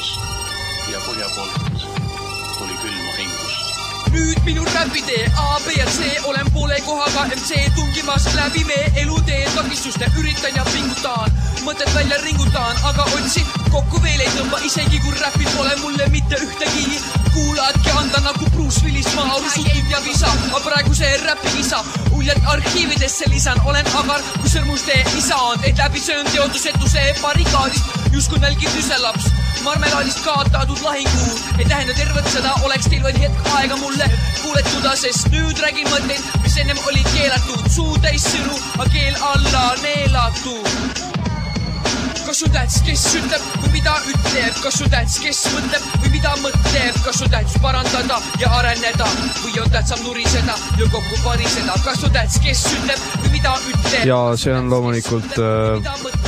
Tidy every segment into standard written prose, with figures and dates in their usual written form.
hingus ja põhja poolt tuli külma hingus. Nüüd minu räpitee A, B ja C, olen poole kohaga MC tungimas läbi meie elutee takistuste, üritan ja pingutaan, mõtet välja ringutaan, aga otsi kokku veel ei tõmba, isegi kui räpid pole mulle mitte ühtegi. Kuuladki anda nagu Bruce Willis maa, rusutid ja visa, aga praegu see räpikisa. Uljalt arhiividesse lisan, olen agar, kui sõrmustee isa on, et läbi söön teodusetuse barrikaadist, justkui nälgib tüselaps. Marmelaadist kaotatud lahinguud, ei tähenda tervet seda, oleks teil vaid hetk aega mulle kuuletuda, sest nüüd räägin mõtteid, mis ennem olid keelatud. Suu täis sõnu, aga keel alla neelatud. Kas su täts, kes ütleb või mida ütleb? Kas su täts, kes mõtleb või mida mõtleb? Kas su täts parandada ja areneda või on tähtsam nuriseda ja kokku pariseda? Kas su täts, kes ütleb või mida ütleb? Ja see on loomulikult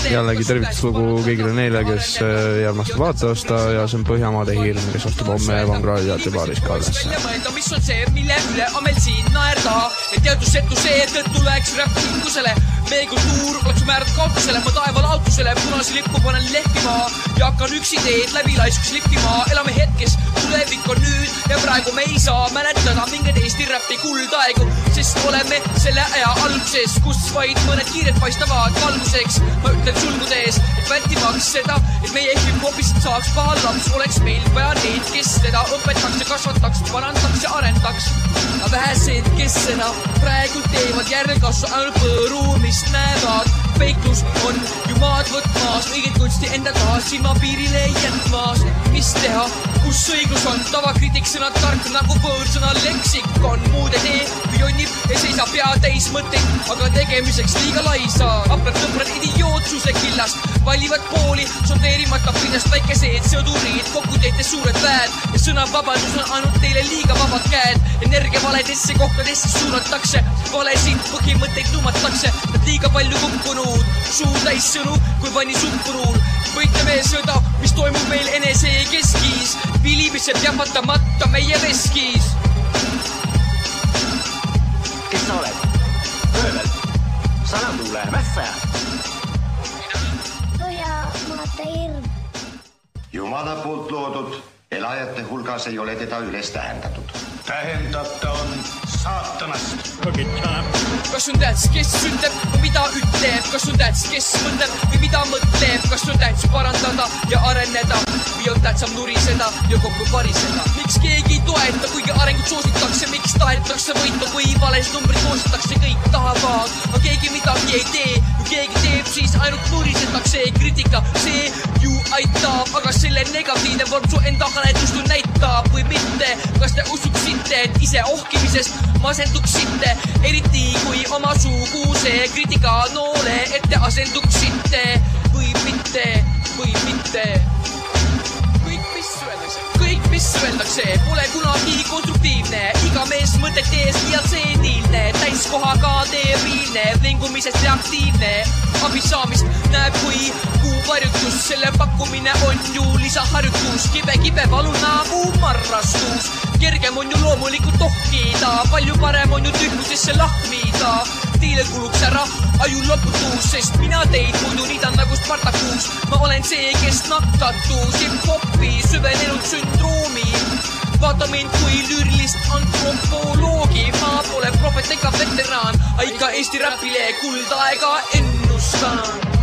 jällegi tervituslugu kõigile neile, kes ei armasta vaatavasta ja see on Põhjamaade hirm, kes ostub homme Vangraadi teatebaaris kaadesse. Mis on see, mille üle on meil siin naerda? Et teadusetuse tõttu läheks räpp hingusele. Meie kultuur oleks määrad kaotusele, ma taeval autusele, punase lippu panen lehtima ja hakkan üksi teed läbi laiskus lippima. Elame hetkes, tulevik on nüüd ja praegu me ei saa mäletada mingeid Eesti räppi kuldaegu, sest oleme selle aja alguses, kus vaid mõned kiired paistavad valguseks. Ma ütlen sulgudes, et vältimaks seda, et meie hip-hopist saaks pahal laps, oleks meil vaja neid, kes teda õpetaks ja kasvataks, parandaks ja arendaks. Aga vähesed, kes seda praegu teevad järelkasvu ainult põõruumist näevad. Feiklus on ju maad võtmas, õiget kunsti enda taas silma piirile jätmas. Mis teha, kus õiglus on, tavakritik sõnad tark nagu võõrsõna leksikon. Muude tee, kui jonnib ja seisab pea täis mõtteid, aga tegemiseks liiga laisa. Aprad sõbrad idiootsuse killast, valivad pooli, sondeerimata pinnast väikeseed sõdurid. Kokku teete suured väed ja sõnavabadus on ainult teile liiga vabad käed. Energia valedesse kohtadesse suunatakse, valesid põhimõtteid numatakse, nad liiga palju kukkunud. Suu täis sõnu, kui pani suppuruul. Võitleme sõda, mis toimub meil enese keskis. Vilibiseb jahvatamata meie veskis. Kes sa oled? Öövel. Salatuule, mässaja. Põhjamaade hirm. Jumala poolt loodud elajate hulgas ei ole teda üles tähendatud. Tähendab ta on saatanast. Kas on täts, kes ütleb või mida ütleb? Kas on täts, kes mõtleb või mida mõtleb? Kas on täts parandada ja areneda või on tähtsam nuriseda ja kokku pariseda? Miks keegi ei toeta, kuigi arengut soositakse? Miks tahetakse võita, kui vales numbrid koositakse? Kõik tahavad, aga keegi midagi ei tee. Kui keegi teeb, siis ainult nurisetakse. Kritika, see ju aitab, aga selle negatiivne vorm su enda haletust näitab või mitte. Kas te usuksite, et ise ohkimisest masenduksite, eriti kui oma suguse kriitika noole ette asenduksite või mitte, või mitte. Kõik, mis öeldakse, pole kunagi konstruktiivne. Iga mees mõtet ees liialt seeniilne, täiskohaga teeriilne, vingumisest reaktiivne. Abi saamist näeb kui kuuvarjutus, selle pakkumine on ju lisaharjutus. Kibe valu nagu marrastus. Kergem on ju loomulikult ohkida, palju parem on ju tühjusesse lahmida. Teile kuluks ära aju loputus, sest mina teid muidu niidan nagu Spartakus. Ma olen see, kes nakatus hip-hopi süvenenud sündroomi. Vaata mind kui lüürilist antropoloogi, ma pole profet ega veteraan, aga ikka Eesti räpile kuldaega ennustan.